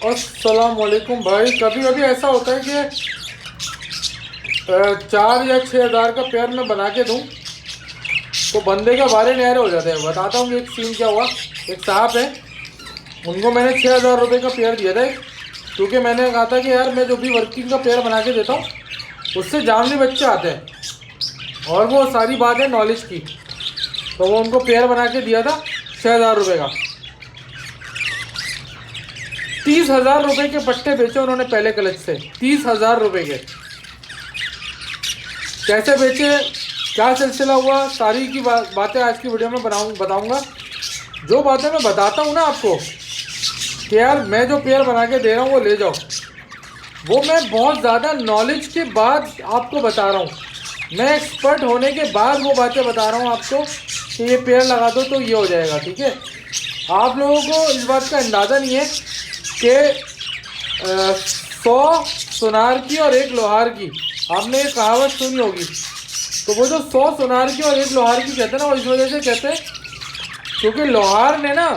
अस्सलाम वालेकुम भाई। कभी कभी ऐसा होता है कि 4 या 6 हज़ार का पेयर मैं बना के दूं तो बंदे का बारे न्यारे हो जाते हैं। बताता हूँ कि एक सीन क्या हुआ। एक साहब है, उनको मैंने 6 हज़ार रुपये का पेयर दिया था, क्योंकि मैंने कहा था कि यार मैं जो भी वर्किंग का पेयर बना के देता हूँ उससे जामनी बच्चे आते हैं और वो सारी बात है नॉलेज की। तो वो उनको पेयर बना के दिया था 6 हज़ार रुपये का। 30 हज़ार रुपये के पट्टे बेचे उन्होंने पहले क्लच से। 30 हज़ार रुपये के कैसे बेचे, क्या सिलसिला हुआ, सारी की बातें आज की वीडियो में बताऊंगा। जो बातें मैं बताता हूँ ना आपको कि यार मैं जो पेयर बना के दे रहा हूँ वो ले जाओ, वो मैं बहुत ज़्यादा नॉलेज के बाद आपको बता रहा हूँ। मैं एक्सपर्ट होने के बाद वो बातें बता रहा हूँ आपको कि ये पेयर लगा दो तो ये हो जाएगा, ठीक है। आप लोगों को इस बात का अंदाज़ा नहीं है कि 100 सुनार की और 1 लोहार की, आपने ये कहावत सुनी होगी। तो वो जो 100 सुनार की और 1 लोहार की कहते हैं ना, वो इस वजह से कहते हैं क्योंकि लोहार ने ना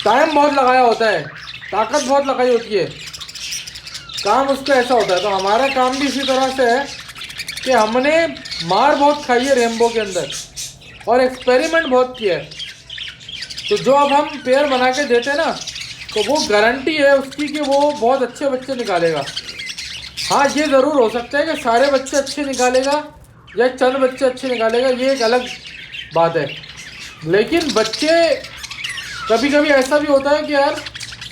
टाइम बहुत लगाया होता है, ताकत बहुत लगाई होती है, काम उसका ऐसा होता है। तो हमारा काम भी इसी तरह से है कि हमने मार बहुत खाई है रेम्बो के अंदर और एक्सपेरिमेंट बहुत किया है। तो जो अब हम पेयर बना के देते हैं ना, तो वो गारंटी है उसकी कि वो बहुत अच्छे बच्चे निकालेगा। हाँ, ये ज़रूर हो सकता है कि सारे बच्चे अच्छे निकालेगा या चंद बच्चे अच्छे निकालेगा, ये एक अलग बात है। लेकिन बच्चे कभी कभी ऐसा भी होता है कि यार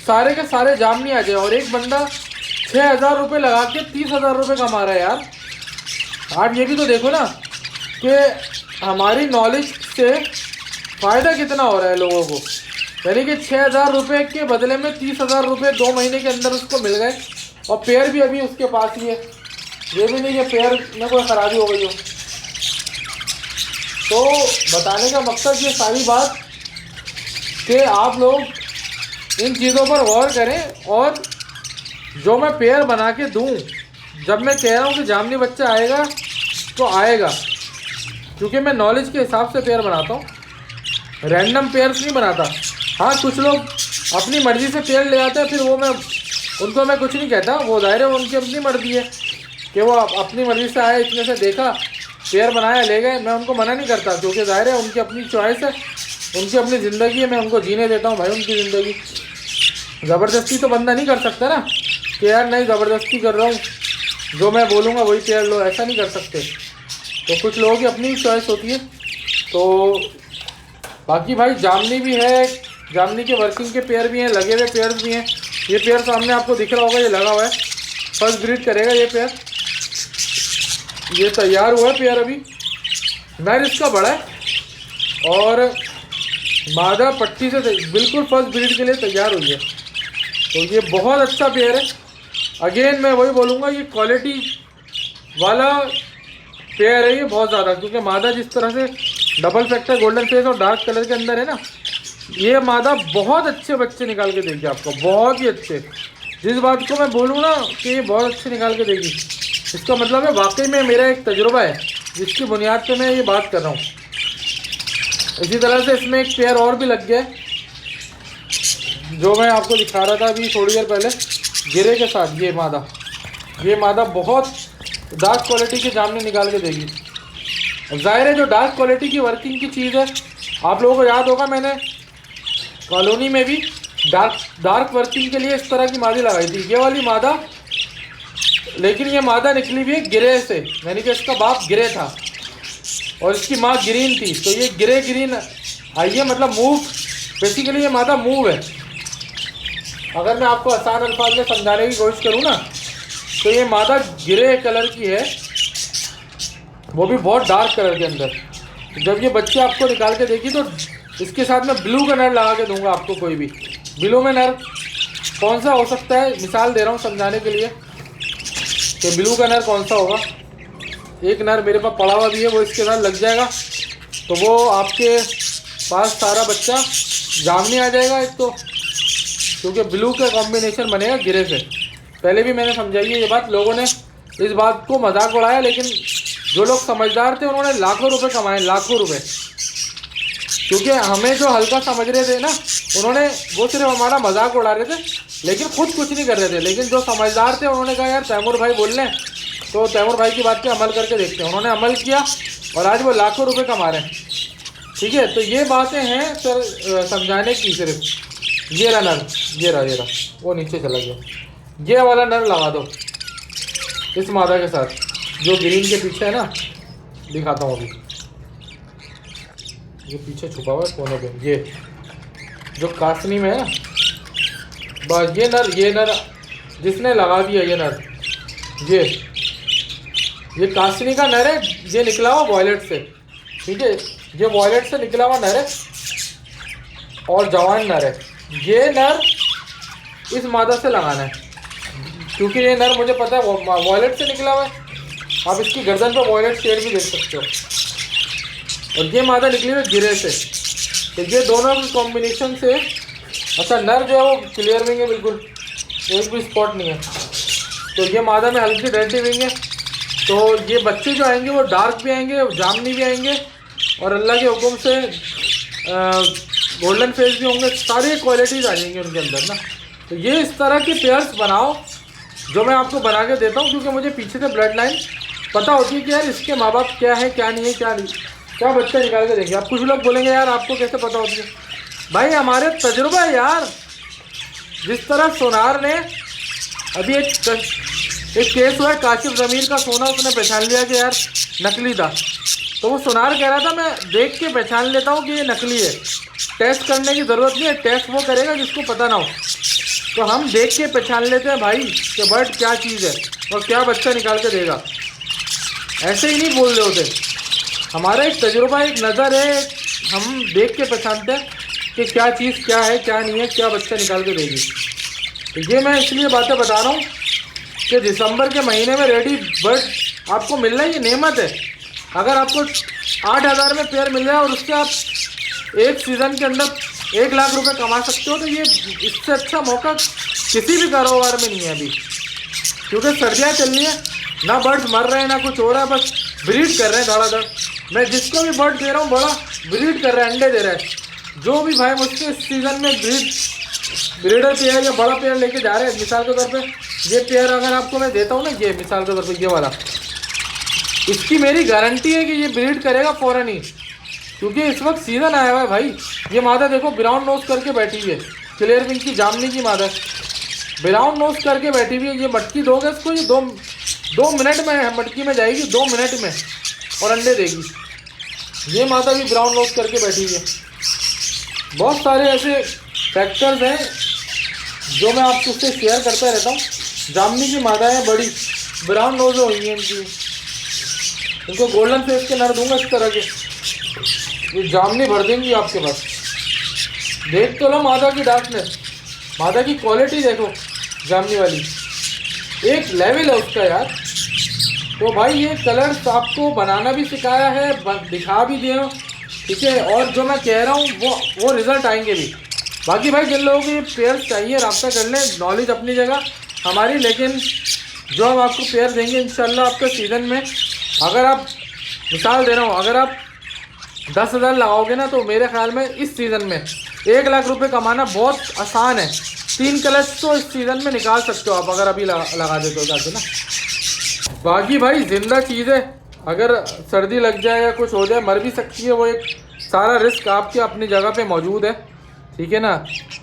सारे के सारे जाम नहीं आ जाए और एक बंदा 6 हज़ार रुपये लगा के 30 हज़ार रुपये कमा रहा है। यार आप ये भी तो देखो ना कि हमारी नॉलेज से फ़ायदा कितना हो रहा है लोगों को। यानी कि 6 हज़ार रुपये के बदले में 30 हज़ार रुपये 2 महीने के अंदर उसको मिल गए और पेयर भी अभी उसके पास ही है। ये भी नहीं कि पेयर में कोई ख़राबी हो गई हो। तो बताने का मकसद ये सारी बात कि आप लोग इन चीज़ों पर गौर करें और जो मैं पेयर बना के दूँ, जब मैं कह रहा हूँ कि जामनी बच्चा आएगा तो आएगा, क्योंकि मैं नॉलेज के हिसाब से पेयर बनाता हूँ, रैंडम पेयर्स नहीं बनाता। हाँ, कुछ लोग अपनी मर्ज़ी से पेयर ले आते हैं, फिर वो उनको मैं कुछ नहीं कहता। वो ज़ाहिर है उनकी अपनी मर्ज़ी है कि वो अपनी मर्ज़ी से आए, इतने से देखा, पेयर बनाया, ले गए। मैं उनको मना नहीं करता, क्योंकि ज़ाहिर है उनकी अपनी चॉइस है, उनकी अपनी ज़िंदगी है। मैं उनको जीने देता हूँ भाई उनकी ज़िंदगी। ज़बरदस्ती तो बंदा नहीं कर सकता ना कि यार नहीं ज़बरदस्ती कर रहा हूँ, जो मैं बोलूँगा वही पेयर लो, ऐसा नहीं कर सकते। तो कुछ लोगों की अपनी चॉइस होती है। तो बाकी भाई जामनी भी है, जामनी के वर्किंग के पेयर भी हैं, लगे हुए पेयर्स भी हैं। ये पेयर सामने आपको दिख रहा होगा, ये लगा हुआ है, फर्स्ट ब्रीड करेगा ये पेयर। ये तैयार हुआ है पेयर, अभी नर इसका बड़ा है और मादा पट्टी से बिल्कुल फर्स्ट ब्रीड के लिए तैयार हुई है। तो ये बहुत अच्छा पेयर है। अगेन मैं वही बोलूँगा, ये क्वालिटी वाला पेयर है ये बहुत ज़्यादा, क्योंकि मादा जिस तरह से डबल फैक्टर गोल्डन फेस और डार्क कलर के अंदर है ना, ये मादा बहुत अच्छे बच्चे निकाल के देगी आपको, बहुत ही अच्छे। जिस बात को मैं बोलूँ ना कि ये बहुत अच्छे निकाल के देगी, इसका मतलब है वाकई में मेरा एक तजुर्बा है जिसकी बुनियाद पे मैं ये बात कर रहा हूँ। इसी तरह से इसमें एक पेयर और भी लग गया है, जो मैं आपको दिखा रहा था अभी थोड़ी देर पहले, गिरे के साथ। ये मादा बहुत डार्क क्वालिटी की जामनी निकाल के देगी। जाहिर है जो डार्क क्वालिटी की वर्किंग की चीज़ है, आप लोगों को याद होगा मैंने कॉलोनी में भी डार्क वर्किंग के लिए इस तरह की मादी लगाई थी, ये वाली मादा। लेकिन ये मादा निकली हुई है गिरे से, यानी कि इसका बाप गिरे था और इसकी माँ ग्रीन थी। तो ये ग्रीन आई है, मतलब मूव, बेसिकली ये मादा मूव है। अगर मैं आपको आसान अल्फाज में समझाने की कोशिश करूँ ना, तो ये मादा ग्रे कलर की है, वो भी बहुत डार्क कलर के अंदर। जब ये बच्चे आपको निकाल के देगी तो इसके साथ मैं ब्लू का नर लगा के दूंगा आपको। कोई भी ब्लू में नर कौन सा हो सकता है, मिसाल दे रहा हूँ समझाने के लिए कि ब्लू का नर कौन सा होगा। एक नर मेरे पास पड़ा हुआ भी है, वो इसके साथ लग जाएगा तो वो आपके पास सारा बच्चा जामनी आ जाएगा। एक तो क्योंकि ब्लू का कॉम्बिनेशन बनेगा गिरे से। पहले भी मैंने समझाई है ये बात, लोगों ने इस बात को मजाक उड़ाया, लेकिन जो लोग समझदार थे उन्होंने लाखों रुपए कमाए, लाखों रुपए। क्योंकि हमें जो हल्का समझ रहे थे ना, उन्होंने वो सिर्फ हमारा मजाक उड़ा रहे थे, लेकिन खुद कुछ नहीं कर रहे थे। लेकिन जो समझदार थे उन्होंने कहा यार तैमूर भाई बोल रहे हैं तो तैमूर भाई की बात पे अमल करके देखते हैं। उन्होंने अमल किया और आज वो लाखों रुपए कमा रहे हैं। ठीक है, तो ये बातें हैं सर समझाने की सिर्फ। ये रहा नर, ये रहा वो नीचे चला गया। ये वाला नर लगा दो इस मादा के साथ, जो ग्रीन के पीछे है ना, दिखाता हूँ अभी। ये पीछे छुपा हुआ है कोने पे, ये जो कासनी में है ना, बस ये नर जिसने लगा दिया, ये नर, ये कासनी का नर है। ये निकला हुआ वॉयलेट से, ठीक है, ये वॉयलेट से निकला हुआ नर है और जवान नर है। ये नर इस मादा से लगाना है, क्योंकि ये नर मुझे पता है वॉयलेट से निकला हुआ है। आप इसकी गर्दन पर वॉयलेट शेड भी देख सकते हो, और ये मादा निकली हुई गिरे से। तो ये दोनों की कॉम्बिनेशन से, अच्छा नर जो है वो क्लियर विंग है, बिल्कुल एक भी स्पॉट नहीं है। तो ये मादा में हल्की रेड विंग है। तो ये बच्चे जो आएंगे वो डार्क भी आएंगे, जामनी भी आएंगे, और अल्लाह के हुक्म से गोल्डन फेस भी होंगे। सारी क्वालिटीज़ आ जाएंगी उनके अंदर ना। तो ये इस तरह के पेयर्स बनाओ जो मैं आपको बना के देता हूँ, क्योंकि मुझे पीछे से ब्लड लाइन पता होती है कि यार इसके माँ बाप क्या है, क्या नहीं है, क्या बच्चा निकाल के देंगे। अब कुछ लोग बोलेंगे यार आपको कैसे पता होती है। भाई हमारे तजुर्बा है यार। जिस तरह सोनार ने अभी एक केस हुआ है, काशिफ ज़मीर का सोना उसने पहचान लिया कि यार नकली था। तो वो सोनार कह रहा था मैं देख के पहचान लेता हूँ कि ये नकली है, टेस्ट करने की ज़रूरत नहीं है, टेस्ट वो करेगा जिसको पता ना हो। तो हम देख के पहचान लेते हैं भाई कि बर्ड क्या चीज़ है और क्या बच्चा निकाल के देगा। ऐसे ही नहीं बोल रहे होते, हमारा एक तजुर्बा, एक नज़र है, हम देख के पहचानते हैं कि क्या चीज़ क्या है, क्या नहीं है, क्या बच्चा निकाल के देगी। तो ये मैं इसलिए बातें बता रहा हूँ कि दिसंबर के महीने में रेडी बर्ड आपको मिलना ये नेमत है। अगर आपको 8,000 में पेयर मिल जाए और उससे आप एक सीज़न के अंदर 1 लाख रुपए कमा सकते हो, तो ये इससे अच्छा मौका किसी भी कारोबार में नहीं है अभी। क्योंकि सर्दियाँ चल रही हैं, ना बर्ड्स मर रहे हैं ना कुछ हो रहा है, बस ब्रीड कर रहे हैं धड़ाधड़। मैं जिसको भी बर्ड दे रहा हूँ बड़ा ब्रीड कर रहा है, अंडे दे रहा है। जो भी भाई मुझसे इस सीज़न में ब्रीडर पेयर या बड़ा पेयर लेके जा रहे हैं, मिसाल के तौर पे ये पेयर अगर आपको मैं देता हूँ ना, ये मिसाल के तौर पे ये वाला, इसकी मेरी गारंटी है कि ये ब्रीड करेगा फ़ौरन ही, क्योंकि इस वक्त सीज़न आया हुआ है भाई। ये मादा देखो ब्राउन नोज करके बैठी हुई है, क्लियर विंग की जामनी की मादा ब्राउन नोज करके बैठी हुई है। ये मटकी दोगे इसको, ये दो मिनट में मटकी में जाएगी, 2 मिनट में, और अंडे देगी। ये मादा भी ब्राउन नोज करके बैठी हुई है। बहुत सारे ऐसे फैक्टर्स हैं जो मैं आपको उससे शेयर करता रहता हूँ। जामनी की मादा है बड़ी, ब्राउन नोज हुई है इनकी, इनको गोल्डन फेस के नर दूंगा इस तरह के, ये जामनी भर देंगी आपके पास। देख तो लो मादा की डार्कनेस, मादा की क्वालिटी देखो, जामनी वाली एक लेवल है उसका यार। तो भाई ये कलर्स आपको बनाना भी सिखाया है, दिखा भी दिया, ठीक है। और जो मैं कह रहा हूँ वो रिजल्ट आएंगे भी। बाकी भाई जिन लोगों को ये पेयर्स चाहिए राब्ता कर लें, नॉलेज अपनी जगह हमारी, लेकिन जो हम आपको पेयर देंगे इंशाल्लाह आपके सीज़न में, अगर आप मिसाल दे रहा हूँ, अगर आप 10,000 लगाओगे ना, तो मेरे ख्याल में इस सीज़न में 1 लाख रुपए कमाना बहुत आसान है। 3 कलर्स तो इस सीज़न में निकाल सकते हो आप, अगर अभी लगा देते हो जाके ना। बाकी भाई जिंदा चीज़ है, अगर सर्दी लग जाए या कुछ हो जाए मर भी सकती है, वो एक सारा रिस्क आपके अपनी जगह पे मौजूद है, ठीक है ना।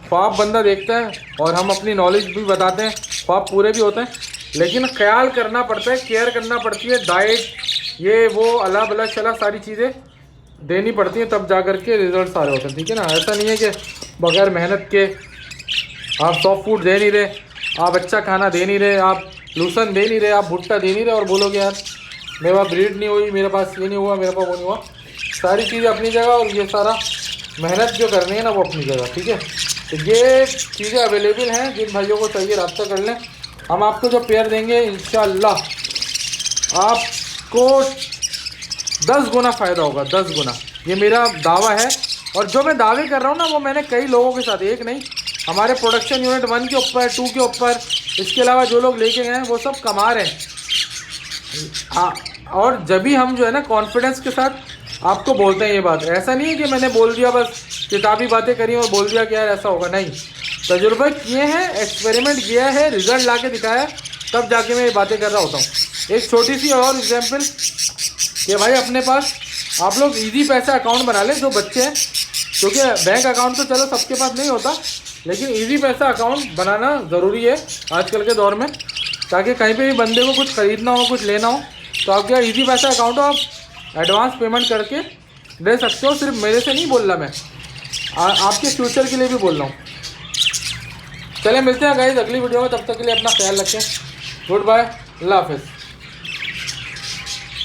ख्वाब बंदा देखता है और हम अपनी नॉलेज भी बताते हैं, ख्वाब पूरे भी होते हैं, लेकिन ख्याल करना पड़ता है, केयर करना पड़ती है, डाइट ये वो अला बला चला सारी चीज़ें देनी पड़ती हैं, तब जा कर के रिजल्ट सारे होते हैं, ठीक है ना। ऐसा नहीं है कि बगैर मेहनत के आप सॉफ्ट फूड दे नहीं रहे, आप अच्छा खाना दे नहीं रहे, आप लूसन दे नहीं रहे, आप भुट्टा दे नहीं रहे और बोलोगे यार मेरे पास ब्रीड नहीं हुई, मेरे पास ये नहीं हुआ, मेरे पास वो नहीं हुआ। सारी चीज़ें अपनी जगह और ये सारा मेहनत जो करनी है ना वो अपनी जगह, ठीक है। तो ये चीज़ें अवेलेबल हैं, जिन भाइयों को चाहिए रब्ता कर लें। हम आपको जो पेयर देंगे इंशाल्लाह आपको 10 गुना फ़ायदा होगा, 10 गुना, ये मेरा दावा है। और जो मैं दावे कर रहा हूँ ना वो मैंने कई लोगों के साथ, एक नहीं, हमारे प्रोडक्शन यूनिट 1 के ऊपर, 2 के ऊपर, इसके अलावा जो लोग लेके गए हैं वो सब कमा रहे हैं। और जब भी हम जो है ना कॉन्फिडेंस के साथ आपको बोलते हैं ये बात। ऐसा नहीं है कि मैंने बोल दिया बस किताबी बातें करी और बोल दिया कि यार ऐसा होगा, नहीं, तजुर्बे किए हैं, एक्सपेरिमेंट किया है, रिजल्ट ला के दिखाया, तब जाके मैं ये बातें कर रहा होता हूँ। एक छोटी सी और एग्जाम्पल कि भाई अपने पास आप लोग इजी पैसा अकाउंट बना लें जो बच्चे हैं, क्योंकि बैंक अकाउंट तो चलो सबके पास नहीं होता, लेकिन इजी पैसा अकाउंट बनाना ज़रूरी है आजकल के दौर में, ताकि कहीं पे भी बंदे को कुछ ख़रीदना हो, कुछ लेना हो, तो आपके यहाँ इजी पैसा अकाउंट हो, आप एडवांस पेमेंट करके दे सकते हो। सिर्फ मेरे से नहीं बोल रहा मैं, आपके फ्यूचर के लिए भी बोल रहा हूँ। चले मिलते हैं गाइस अगली वीडियो में, तब तक के लिए अपना ख्याल रखें। गुड बाय, अल्लाह हाफिज़।